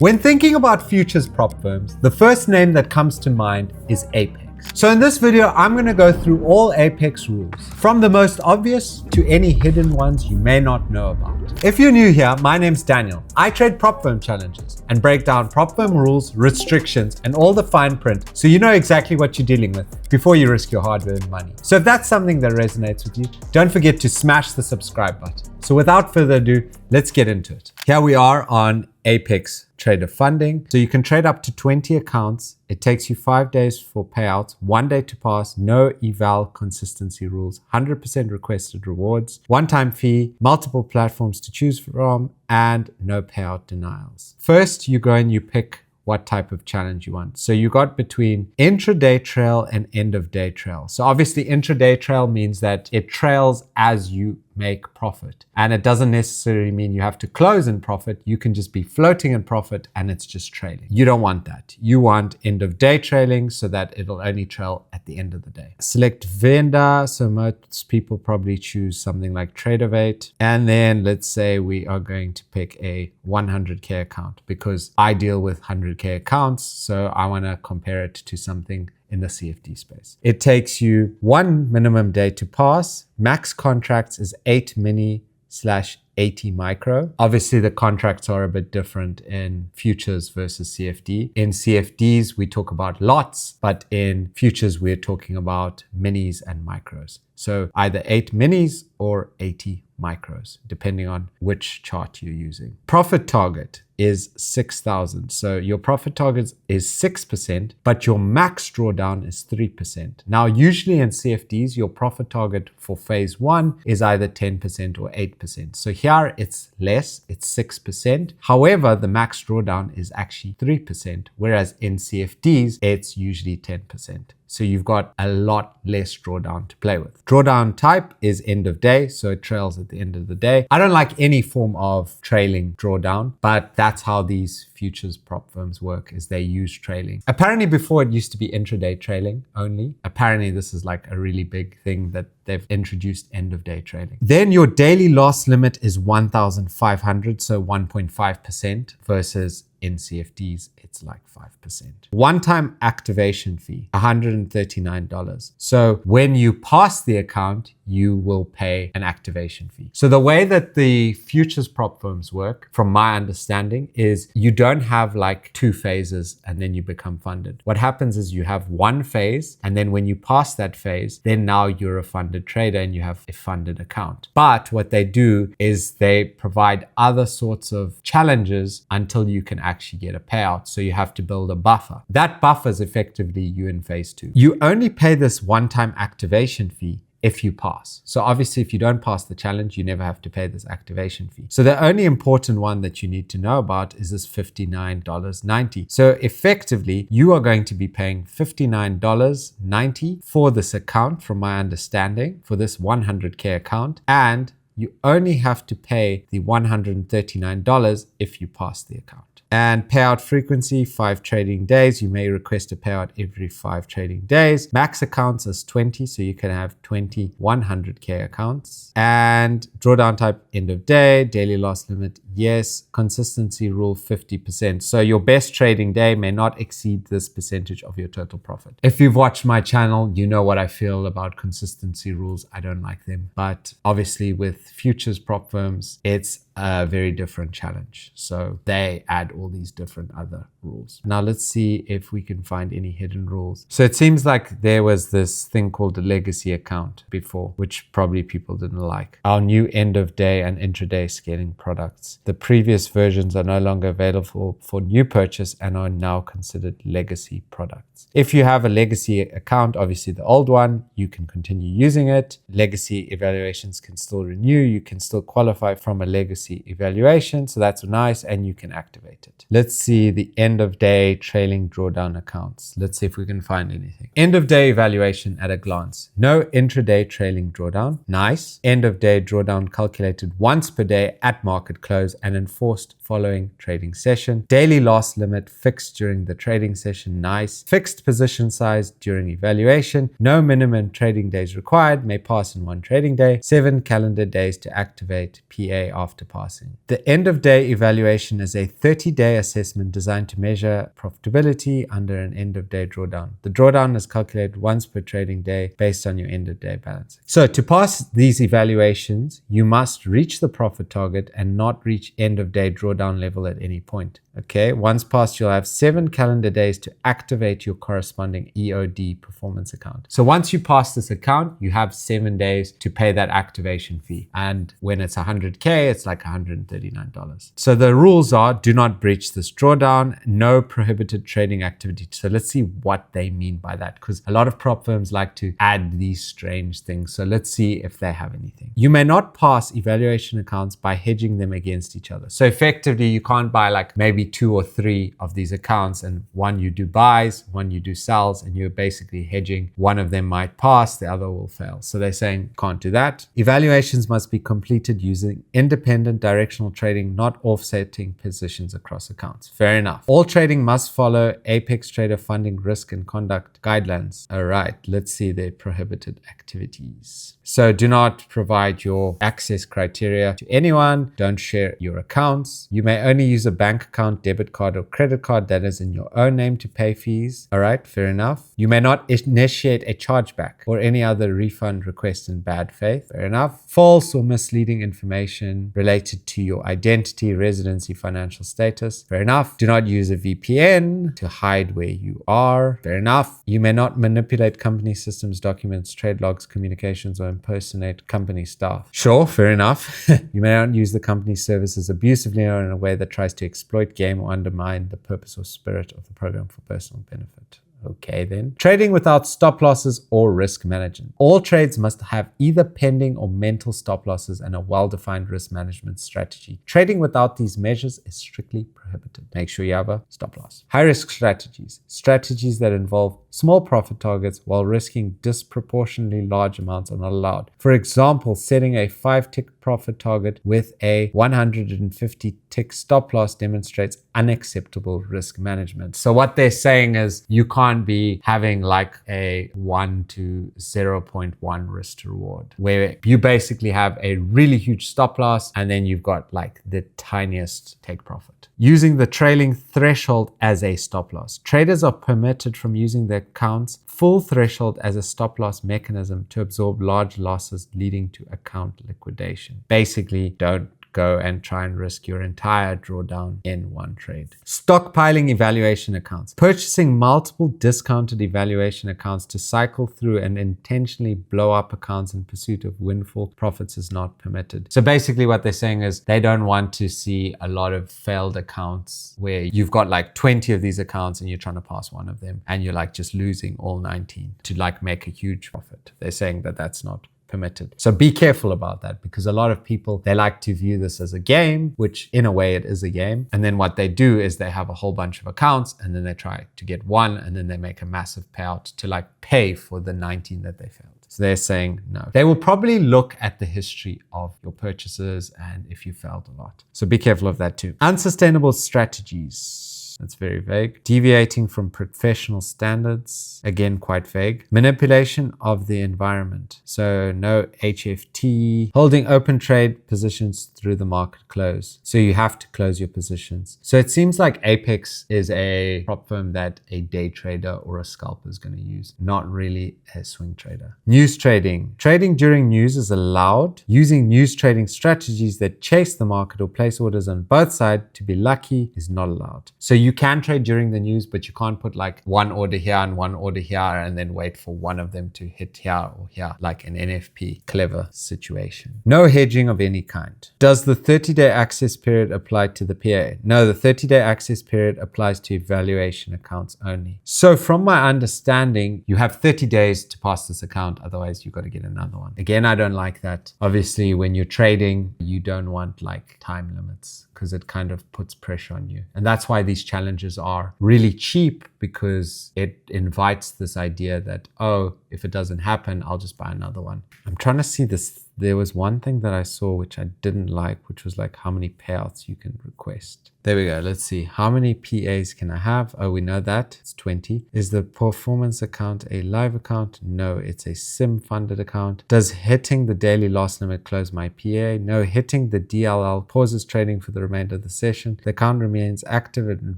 When thinking about futures prop firms, the first name that comes to mind is Apex. So in this video, I'm going to go through all Apex rules, from the most obvious to any hidden ones you may not know about. If you're new here, my name's Daniel. I trade prop firm challenges and break down prop firm rules, restrictions, and all the fine print so you know exactly what you're dealing with before you risk your hard-earned money. So if that's something that resonates with you, don't forget to smash the subscribe button. So without further ado, let's get into it. Here we are on Apex Trader Funding. So you can trade up to 20 accounts. It takes you 5 days for payouts, 1 day to pass, no eval consistency rules, 100% requested rewards, one-time fee, multiple platforms to choose from, and no payout denials. First, you go and you pick what type of challenge you want. So you got between intraday trail and end of day trail. So obviously intraday trail means that it trails as you make profit. And it doesn't necessarily mean you have to close in profit. You can just be floating in profit and it's just trailing. You don't want that. You want end of day trailing so that it'll only trail at the end of the day. Select vendor. So most people probably choose something like Tradeovate. And then let's say we are going to pick a 100K account because I deal with 100K accounts. So I want to compare it to something in the CFD space. It takes you 1 minimum day to pass. Max contracts is 8 mini/80 micro. Obviously, the contracts are a bit different in futures versus CFD. In CFDs, we talk about lots, but in futures, we're talking about minis and micros. So either 8 minis or 80 micros, depending on which chart you're using. Profit target is 6,000. So your profit target is 6%, but your max drawdown is 3%. Now, usually in CFDs, your profit target for phase 1 is either 10% or 8%. So here it's less, it's 6%. However, the max drawdown is actually 3%, whereas in CFDs, it's usually 10%. So you've got a lot less drawdown to play with. Drawdown type is end of day, so it trails at the end of the day. I don't like any form of trailing drawdown, but that's how these futures prop firms work, is they use trailing. Apparently before it used to be intraday trailing only. Apparently this is like a really big thing that they've introduced end of day trailing. Then your daily loss limit is 1,500, so 1.5% versus in CFDs, it's like 5%. One-time activation fee, $139. So when you pass the account, you will pay an activation fee. So the way that the futures prop firms work, from my understanding, is you don't have like 2 phases and then you become funded. What happens is you have 1 phase, and then when you pass that phase, then now you're a funded trader and you have a funded account. But what they do is they provide other sorts of challenges until you can actually get a payout. So you have to build a buffer. That buffer is effectively you in phase 2. You only pay this one-time activation fee if you pass. So obviously if you don't pass the challenge, you never have to pay this activation fee. So the only important one that you need to know about is this $59.90. So effectively, you are going to be paying $59.90 for this account, from my understanding, for this 100K account, and you only have to pay the $139 if you pass the account. And payout frequency, 5 trading days. You may request a payout every 5 trading days. Max accounts is 20, so you can have 20 100K accounts. And drawdown type, end of day. Daily loss limit, yes. Consistency rule, 50%. So your best trading day may not exceed this percentage of your total profit. If you've watched my channel, you know what I feel about consistency rules. I don't like them. But obviously with futures prop firms, it's a very different challenge. So they add all these different other rules. Now let's see if we can find any hidden rules. So it seems like there was this thing called a legacy account before, which probably people didn't like. Our new end of day and intraday scaling products. The previous versions are no longer available for new purchase and are now considered legacy products. If you have a legacy account, obviously the old one, you can continue using it. Legacy evaluations can still renew. You can still qualify from a legacy evaluation. So that's nice, and you can activate it. Let's see the end of day trailing drawdown accounts. Let's see if we can find anything. End of day evaluation at a glance. No intraday trailing drawdown. Nice. End of day drawdown calculated once per day at market close and enforced following trading session. Daily loss limit fixed during the trading session. Nice. Fixed position size during evaluation. No minimum trading days required. May pass in 1 trading day. 7 calendar days to activate PA after pass. passing. The end of day evaluation is a 30-day assessment designed to measure profitability under an end of day drawdown. The drawdown is calculated once per trading day based on your end of day balance. So to pass these evaluations, you must reach the profit target and not reach end of day drawdown level at any point. Okay, once passed, you'll have 7 calendar days to activate your corresponding EOD performance account. So once you pass this account, you have 7 days to pay that activation fee. And when it's 100K, it's like $139. So the rules are: do not breach this drawdown, no prohibited trading activity. So let's see what they mean by that, because a lot of prop firms like to add these strange things. So let's see if they have anything. You may not pass evaluation accounts by hedging them against each other. So effectively, you can't buy like maybe 2 or 3 of these accounts, and one you do buys, one you do sells, and you're basically hedging. One of them might pass, the other will fail. So they're saying can't do that. Evaluations must be completed using independent directional trading, not offsetting positions across accounts. Fair enough. All trading must follow Apex Trader funding risk and conduct guidelines. All right, let's see their prohibited activities. So do not provide your access criteria to anyone. Don't share your accounts. You may only use a bank account, debit card, or credit card that is in your own name to pay fees. All right, fair enough. You may not initiate a chargeback or any other refund request in bad faith. Fair enough. False or misleading information related to your identity, residency, financial status. Fair enough. Do not use a VPN to hide where you are. Fair enough. You may not manipulate company systems, documents, trade logs, communications, or impersonate company staff. Sure, fair enough. You may not use the company's services abusively or in a way that tries to exploit, game, or undermine the purpose or spirit of the program for personal benefit. Okay then. Trading without stop losses or risk management. All trades must have either pending or mental stop losses and a well-defined risk management strategy. Trading without these measures is strictly prohibited. Make sure you have a stop loss. High-risk strategies. Strategies that involve small profit targets while risking disproportionately large amounts are not allowed. For example, setting a 5-tick profit target with a 150-tick stop loss demonstrates unacceptable risk management. So what they're saying is you can't be having like a 1 to 0.1 risk to reward, where you basically have a really huge stop loss and then you've got like the tiniest take profit. Using the trailing threshold as a stop loss. Traders are permitted from using the account's full threshold as a stop loss mechanism to absorb large losses leading to account liquidation. Basically, don't go and try and risk your entire drawdown in one trade. Stockpiling evaluation accounts. Purchasing multiple discounted evaluation accounts to cycle through and intentionally blow up accounts in pursuit of windfall profits is not permitted. So basically what they're saying is they don't want to see a lot of failed accounts where you've got like 20 of these accounts and you're trying to pass one of them and you're like just losing all 19 to like make a huge profit. They're saying that that's not permitted. So be careful about that, because a lot of people, they like to view this as a game, which in a way it is a game. And then what they do is they have a whole bunch of accounts and then they try to get one and then they make a massive payout to like pay for the 19 that they failed. So they're saying no. They will probably look at the history of your purchases and if you failed a lot. So be careful of that too. Unsustainable strategies. That's very vague. Deviating from professional standards. Again, quite vague. Manipulation of the environment. So no HFT. Holding open trade positions through the market close. So you have to close your positions. So it seems like Apex is a prop firm that a day trader or a scalper is going to use, not really a swing trader. News trading. Trading during news is allowed. Using news trading strategies that chase the market or place orders on both sides to be lucky is not allowed. So you can trade during the news, but you can't put like one order here and one order here and then wait for one of them to hit here or here, like an NFP. Clever situation. No hedging of any kind. Does the 30-day access period apply to the PA? No, the 30-day access period applies to evaluation accounts only. So from my understanding, you have 30 days to pass this account. Otherwise, you've got to get another one. Again, I don't like that. Obviously, when you're trading, you don't want like time limits, because it kind of puts pressure on you. And that's why these challenges are really cheap, because it invites this idea that, oh, if it doesn't happen, I'll just buy another one. I'm trying to see this There was one thing that I saw which I didn't like, which was like how many payouts you can request. There we go. Let's see. How many PAs can I have? Oh, we know that. It's 20. Is the performance account a live account? No, it's a sim funded account. Does hitting the daily loss limit close my PA? No, hitting the DLL pauses trading for the remainder of the session. The account remains active and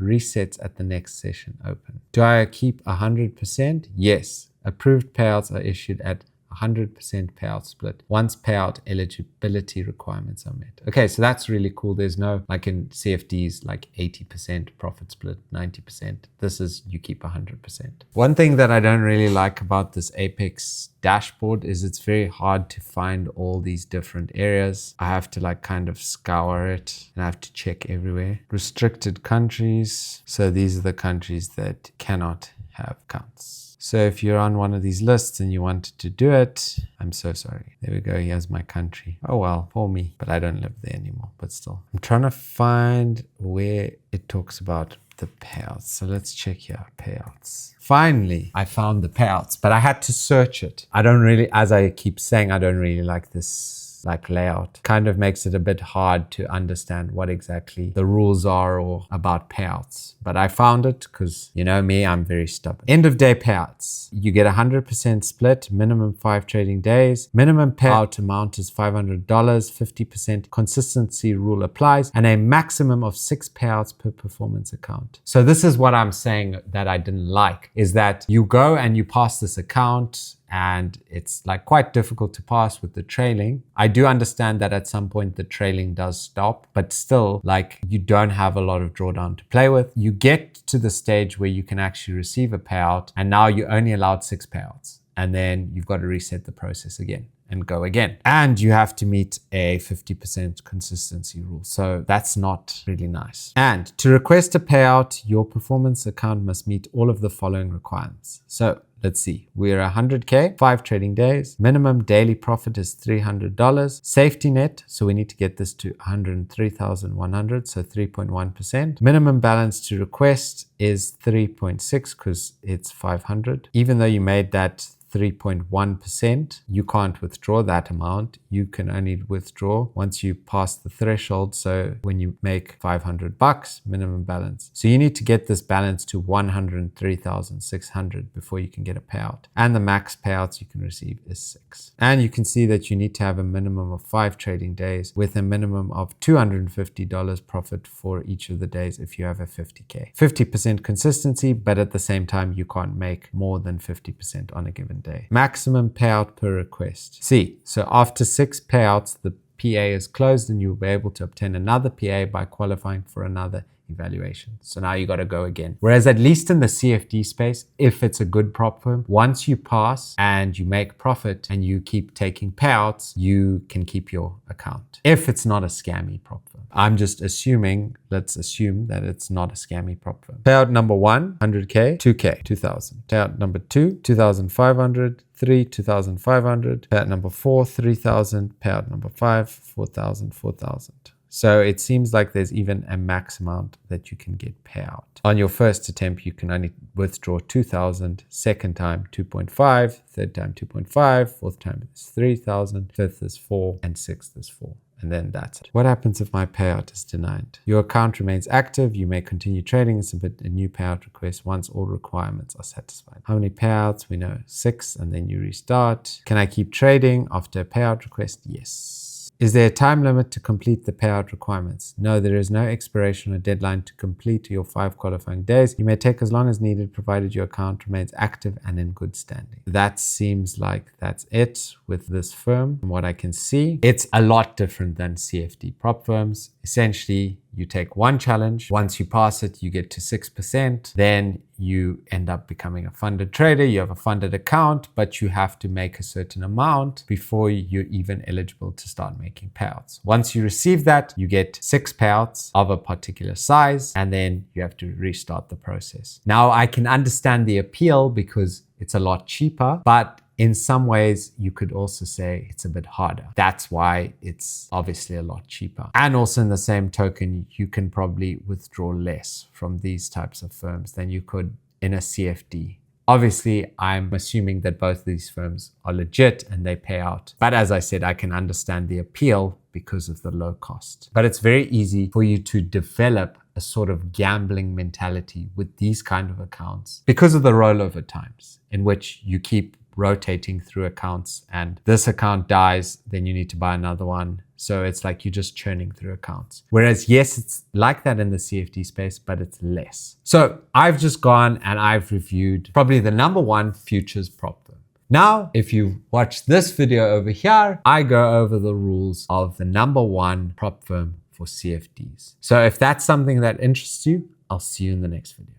resets at the next session open. Do I keep 100%? Yes. Approved payouts are issued at 100% payout split once payout eligibility requirements are met. Okay, so that's really cool. There's no, like in CFDs, like 80% profit split, 90%. This is you keep 100%. One thing that I don't really like about this Apex dashboard is it's very hard to find all these different areas. I have to like kind of scour it and I have to check everywhere. Restricted countries. So these are the countries that cannot have accounts. So if you're on one of these lists and you wanted to do it, I'm so sorry. There we go. Here's my country. Oh, well, for me, but I don't live there anymore, but still. I'm trying to find where it talks about the payouts. So let's check here, payouts. Finally, I found the payouts, but I had to search it. I don't really, as I keep saying, I don't really like this like layout. Kind of makes it a bit hard to understand what exactly the rules are or about payouts. But I found it because, you know me, I'm very stubborn. End of day payouts. You get 100% split, minimum 5 trading days. Minimum payout amount is $500, 50% consistency rule applies, and a maximum of 6 payouts per performance account. So this is what I'm saying that I didn't like, is that you go and you pass this account and it's like quite difficult to pass with the trailing. I do understand that at some point the trailing does stop, but still like you don't have a lot of drawdown to play with. You get to the stage where you can actually receive a payout and now you're only allowed 6 payouts and then you've got to reset the process again and go again. And you have to meet a 50% consistency rule. So that's not really nice. And to request a payout, your performance account must meet all of the following requirements. So let's see, we're 100K, 5 trading days. Minimum daily profit is $300. Safety net, so we need to get this to 103,100, so 3.1%. Minimum balance to request is 3.6 because it's 500. Even though you made that 3.1%, you can't withdraw that amount. You can only withdraw once you pass the threshold. So when you make $500 minimum balance. So you need to get this balance to 103,600 before you can get a payout. And the max payouts you can receive is 6. And you can see that you need to have a minimum of 5 trading days with a minimum of $250 profit for each of the days if you have a 50K. 50% consistency, but at the same time, you can't make more than 50% on a given day. Maximum payout per request. See, so after 6 payouts, the PA is closed and you'll be able to obtain another PA by qualifying for another evaluation. So now you got to go again. Whereas at least in the CFD space, if it's a good prop firm, once you pass and you make profit and you keep taking payouts, you can keep your account. If it's not a scammy prop firm. I'm just assuming, let's assume that it's not a scammy prop firm. Payout number 1, 100K, 2K, 2,000. Payout number 2, 2,500. 3, 2,500. Payout number 4, 3,000. Payout number 5, 4,000, 4,000. So it seems like there's even a max amount that you can get payout. On your first attempt, you can only withdraw 2,000. Second time, 2.5. Third time, 2.5. Fourth time is 3,000. Fifth is 4. And sixth is 4. And then that's it. What happens if my payout is denied? Your account remains active. You may continue trading and submit a new payout request once all requirements are satisfied. How many payouts? We know 6, and then you restart. Can I keep trading after a payout request? Yes. Is there a time limit to complete the payout requirements? No, there is no expiration or deadline to complete your 5 qualifying days. You may take as long as needed, provided your account remains active and in good standing. That seems like that's it with this firm. From what I can see, it's a lot different than CFD prop firms. Essentially, you take one challenge. Once you pass it, you get to 6%. Then you end up becoming a funded trader. You have a funded account, but you have to make a certain amount before you're even eligible to start making payouts. Once you receive that, you get 6 payouts of a particular size, and then you have to restart the process. Now, I can understand the appeal because it's a lot cheaper, but in some ways, you could also say it's a bit harder. That's why it's obviously a lot cheaper. And also in the same token, you can probably withdraw less from these types of firms than you could in a CFD Obviously, I'm assuming that both of these firms are legit and they pay out. But as I said, I can understand the appeal because of the low cost. But it's very easy for you to develop a sort of gambling mentality with these kind of accounts because of the rollover times in which you keep rotating through accounts, and this account dies, then you need to buy another one. So it's like you're just churning through accounts. Whereas yes, it's like that in the CFD space, but it's less. So I've just gone and I've reviewed probably the number one futures prop firm. Now, if you watch this video over here, I go over the rules of the number one prop firm for CFDs. So if that's something that interests you, I'll see you in the next video.